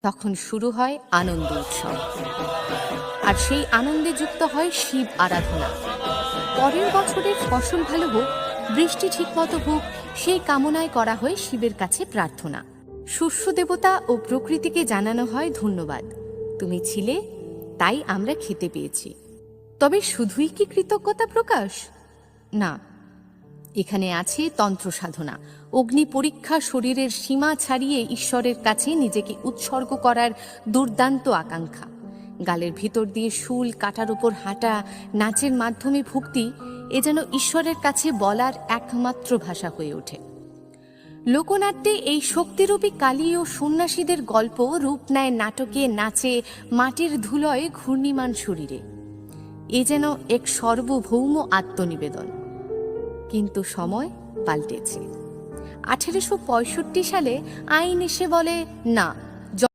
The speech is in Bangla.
তখন শুরু হয় আনন্দ উৎসব। আর সেই আনন্দে যুক্ত হয় শিব আরাধনা। পরের বছরের ফসল ভালো হোক, বৃষ্টি ঠিকমতো হোক, সেই কামনায় করা হয় শিবের কাছে প্রার্থনা। শস্য দেবতা ও প্রকৃতিকে জানানো হয় ধন্যবাদ, তুমি ছিলে তাই আমরা খেতে পেয়েছি। তবে শুধুই কি কৃতজ্ঞতা প্রকাশ? না, এখানে আছে তন্ত্র সাধনা, অগ্নি পরীক্ষা, শরীরের সীমা ছাড়িয়ে ঈশ্বরের কাছে নিজেকে উৎসর্গ করার দুর্দান্ত আকাঙ্ক্ষা। গালের ভিতর দিয়ে শুল, কাটার উপর হাঁটা, নাচের মাধ্যমে ভক্তি, এ যেন ঈশ্বরের কাছে বলার একমাত্র ভাষা হয়ে ওঠে। লোকনাট্যে এই শক্তিরূপী কালী ও সন্ন্যাসীদের গল্প রূপ নেয় নাটকে, নাচে, মাটির ধুলোয় ঘূর্ণিমান শরীরে। এ যেন এক সার্বভৌম আত্মনিবেদন। কিন্তু সময় পাল্টেছে। 1865 সালে আইন এসে বলে, না,